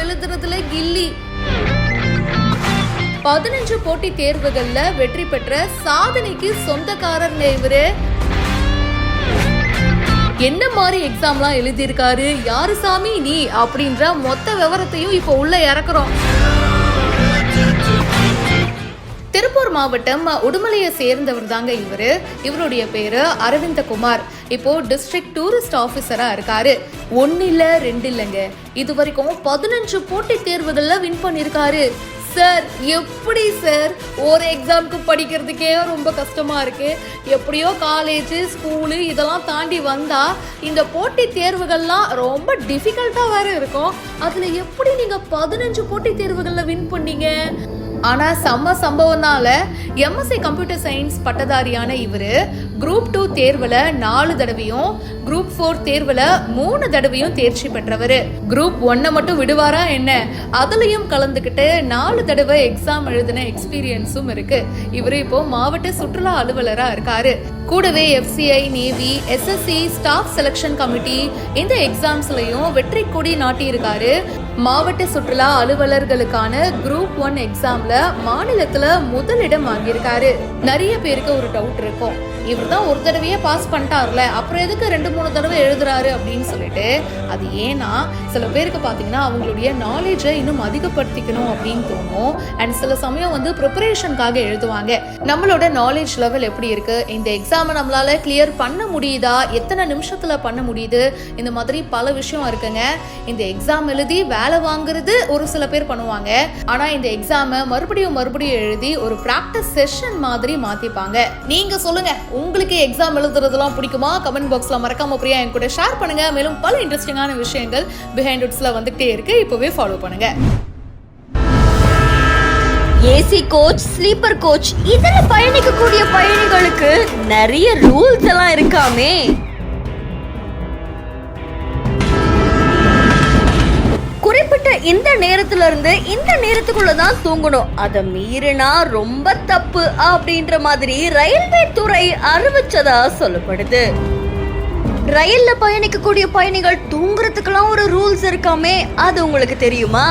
எழுதுறதுல கில்லி. 15 போட்டி தேர்வுகள்ல வெற்றி பெற்ற சாதனைக்கு சொந்தக்காரர் இவரு. என்ன மாதிரி எக்ஸாம்லாம் எழுதியிருக்காரு, யாரு சாமி நீ அப்படின்ற மொத்த விவரத்தையும் இப்போ உள்ள இறக்குறோம். திருப்பூர் மாவட்டம் உடுமலையை சேர்ந்தவர் தாங்க இவரு. இவருடைய பேரு அரவிந்தகுமார். இப்போ டிஸ்ட்ரிக்ட் டூரிஸ்ட் ஆபீசரா இருக்காரு. 1 இல்ல 2 இல்லைங்க, இது வரைக்கும் 15 போட்டி தேர்வுகள்ல வின் பண்ணிருக்காரு. சார் எப்படி சார், ஒரு எக்ஸாமுக்கு படிக்கிறதுக்கே ரொம்ப கஷ்டமா இருக்கு. எப்படியோ காலேஜ் ஸ்கூலு இதெல்லாம் தாண்டி வந்தா இந்த போட்டி தேர்வுகள்லாம் ரொம்ப டிஃபிகல்ட்டா வேற இருக்கும். அதுல எப்படி நீங்க 15 போட்டி தேர்வுகள்ல வின் பண்ணீங்க? ஆனா சம்பவம்னால எம்எஸ்சி கம்ப்யூட்டர் சயின்ஸ் பட்டதாரியான இவரு குரூப் 2 தேர்வுல 4 தடவையும், குரூப் 4 தேர்வுல 3 தடவையும் தேர்ச்சி பெற்றவர். குரூப் 1 மட்டும் விடுவாரா என்ன, அதுலயும் கலந்துக்கிட்டு 4 தடவை எக்ஸாம் எழுதின எக்ஸ்பீரியன்ஸும் இருக்கு. இவரு இப்போ மாவட்ட சுற்றுலா அலுவலரா இருக்காரு. கூடவே FCI, navy, SSC, staff selection committee இந்த எக்ஸாம்ஸ்லயும் வெற்றி கொடி நாட்டி இருக்காரு. மாவட்ட சுற்றுலா அலுவலர்களுக்கான குரூப் 1 எக்ஸாம்ல மாநிலத்துல முதலிடம் வாங்கியிருக்காரு. நிறைய பேருக்கு ஒரு டவுட் இருக்கும், இவர் தான் ஒரு தடவையே பாஸ் பண்ணிட்டார்ல, அப்புறம் எதுக்கு 2-3 தடவை எழுதுறாரு அப்படின்னு சொல்லிட்டு. அது ஏன்னா சில பேருக்கு பாத்தீங்கன்னா அவங்களுடைய நாலேஜை இன்னும் அதிகப்படுத்திக்கணும் அப்படின்னு தோணும். அண்ட் சில சமயம் ப்ரிப்பரேஷனுக்காக எழுதுவாங்க. நம்மளோட நாலேஜ் லெவல் எப்படி இருக்கு, இந்த எக்ஸாமை நம்மளால கிளியர் பண்ண முடியுதா, எத்தனை நிமிஷத்துல பண்ண முடியுது, இந்த மாதிரி பல விஷயம் இருக்குங்க. இந்த எக்ஸாம் எழுதி வேலை வாங்குறது ஒரு சில பேர் பண்ணுவாங்க. ஆனா இந்த எக்ஸாமை மறுபடியும் எழுதி ஒரு பிராக்டிஸ் செஷன் மாதிரி மாத்திப்பாங்க. நீங்க சொல்லுங்க, உங்களுக்கு எக்ஸாம் எழுதுறதுலாம் பிடிக்குமா? கமெண்ட் பாக்ஸ்ல மறக்காம பிரியா என் கூட ஷேர் பண்ணுங்க. மேலும் பல இன்ட்ரெஸ்டிங்கான விஷயங்கள் பிஹைண்ட் இட்ஸ்ல வந்துட்டே இருக்கு, இப்பவே ஃபாலோ பண்ணுங்க. ஏசி கோச், ஸ்லீப்பர் கோச் இதுல பயணிக்கக்கூடிய பயணிகளுக்கு நிறைய ரூல்ஸ் எல்லாம் இருக்காமே. குறிப்பிட்ட இந்த நேரத்துல இருந்து இந்த நேரத்துக்குள்ளதான் தூங்கணும், அதை மீறினா ரொம்ப தப்பு அப்படின்ற மாதிரி ரயில்வே துறை அறிவிச்சதா சொல்லப்படுது. ரயில்ல பயணிக்கக்கூடிய பயணிகள் தூங்குறதுக்கெல்லாம் ஒரு ரூல்ஸ் இருக்காமே, அது உங்களுக்கு தெரியுமா?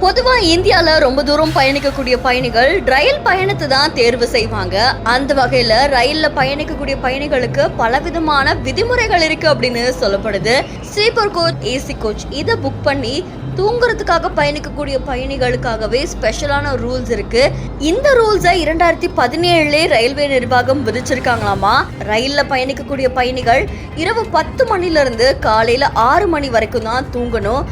பொதுவா இந்தியால ரொம்ப தூரம் பயணிக்கக்கூடிய பயணிகள் ரயில் பயணத்தை தான் தேர்வு செய்வாங்க. அந்த வகையில ரயில்ல பயணிக்கக்கூடிய பயணிகளுக்கு பலவிதமான விதிமுறைகள் இருக்கு அப்படின்னு சொல்லப்படுது. ஸ்லீப்பர் கோச், ஏசி கோச் இதை புக் பண்ணி தூங்குறதுக்காக பயணிக்கக்கூடிய பயணிகளுக்காகவே ஸ்பெஷலான ரூல்ஸ் இருக்கு. இந்த ரூல்ஸை 2017 ரயில்வே நிர்வாகம் விதிச்சிருக்காங்களாமா. ரயில்ல பயணிக்கக்கூடிய பயணிகள் இரவு 10 மணில இருந்து காலையில 6 மணி வரைக்கும் தான் தூங்கணும்.